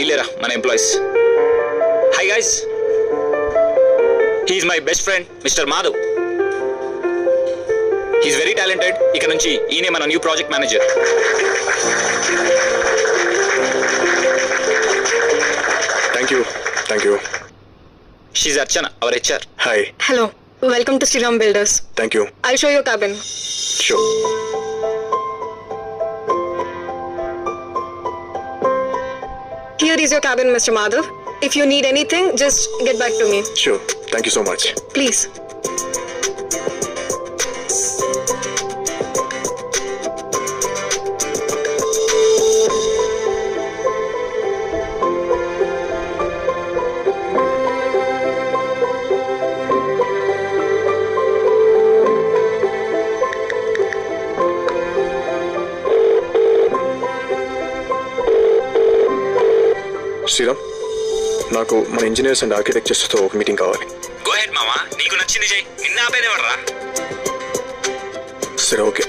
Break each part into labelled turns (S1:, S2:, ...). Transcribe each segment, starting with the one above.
S1: వీళ్ళేరా మన employees. Hi guys, he's my best friend mister Madhav. He's very talented. ఇక నుంచి ఈయనే మన new project manager.
S2: Thank you.
S1: She's Archana, our HR.
S2: Hi.
S3: Hello. Welcome to Sriram Builders.
S2: Thank you.
S3: I'll show you your cabin.
S2: Sure.
S3: Here is your cabin, Mr. Madhav. If you need anything, just get back to me.
S2: Sure. Thank you so much.
S3: Please.
S2: Sriram, నాకు మన engineers and ఆర్కిటెక్చర్స్తో ఒక meeting కావాలి.
S1: Go head మామా, నీకు నచ్చింది చెయ్యి. నిన్న ఆపేదేవర్రా?
S2: సరే, ఓకే.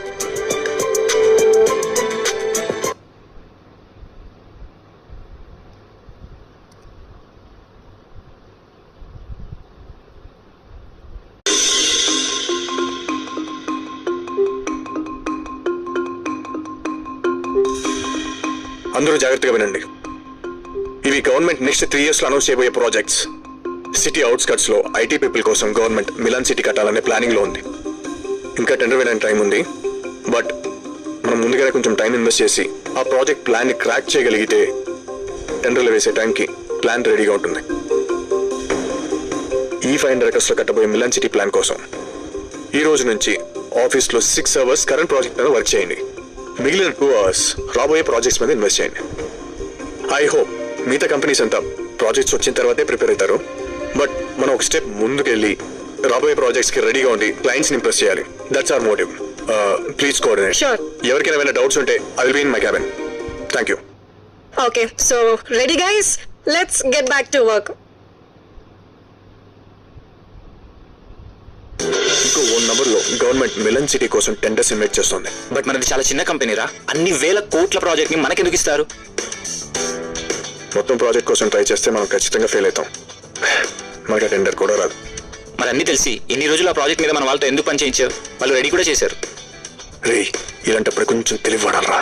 S2: అందరూ జాగ్రత్తగా వినండి. ఇవి గవర్నమెంట్ నెక్స్ట్ 3 years లో అనౌన్స్ చేయబోయే ప్రాజెక్ట్స్. సిటీ అవుట్స్కట్స్ లో ఐటీ పీపుల్ కోసం గవర్నమెంట్ మిలాన్ సిటీ కట్టాలనే ప్లానింగ్ లో ఉంది. ఇంకా టెండర్ వేయడానికి టైం ఉంది, బట్ మనం ముందుగానే కొంచెం టైం ఇన్వెస్ట్ చేసి ఆ ప్రాజెక్ట్ ప్లాన్ ని క్రాక్ చేయగలిగితే టెండర్లు వేసే టైంకి ప్లాన్ రెడీగా ఉంటుంది. ఈ 500 acres లో కట్టబోయే మిలాన్ సిటీ ప్లాన్ కోసం ఈ రోజు నుంచి ఆఫీస్ లో 6 hours కరెంట్ ప్రాజెక్ట్ మీద వర్క్ చేయండి. మిగిలిన 2 hours రాబోయే ప్రాజెక్ట్స్ మీద ఇన్వెస్ట్ చేయండి. ఐ హోప్ మిగతా కంపెనీస్ అంతా ప్రాజెక్ట్స్ వచ్చిన తర్వాతే ప్రిపేర్ అవుతారు, బట్ మనం ఒక స్టెప్ ముందుకెళ్ళి రాబోయే ప్రాజెక్ట్స్ కి రెడీగా ఉండి క్లయింట్స్ ని ఇంప్రెస్ చేయాలి. That's our motive. Please coordinate.
S3: Sure.
S2: ఎవరికైనా ఏమైనా డౌట్స్ ఉంటే I will be in my cabin. Thank you.
S3: Okay. So, ready, guys? Let's get back to work.
S2: ఇంకో 1 number లో గవర్నమెంట్ మిలన్ సిటీ కోసం టెండర్స్ ఇన్వైట్ చేస్తుంది.
S1: But మనది చాలా చిన్న కంపెనీరా. అన్ని వేల కోట్ల ప్రాజెక్ట్ ని మనకెందుకు ఇస్తారు?
S2: మొత్తం ప్రాజెక్ట్ కోసం ట్రై చేస్తే మనం ఖచ్చితంగా ఫెయిల్ అవుతాం. మనకి టెండర్ కూడా రాదు.
S1: మరి అన్ని తెలిసి ఇన్ని రోజులు ఆ ప్రాజెక్ట్ మీద మన వాళ్ళతో ఎందుకు పని చేయించారు? వాళ్ళు రెడీ కూడా చేశారు.
S2: రే, ఇలాంటప్పుడు కొంచెం తెలియవాడాలరా.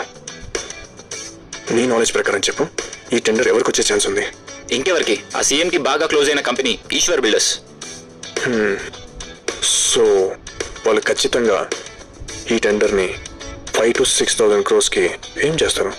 S2: నీ నాలెడ్జ్ ప్రకారం చెప్పు, ఈ టెండర్ ఎవరికి వచ్చే ఛాన్స్ ఉంది?
S1: ఇంకెవరికి? ఆ సీఎం కి బాగా క్లోజ్ అయిన కంపెనీ ఈశ్వర్ బిల్డర్స్.
S2: సో వాళ్ళు ఖచ్చితంగా ఈ టెండర్ని 5,000 to 6,000 crores కి ఏం చేస్తారు?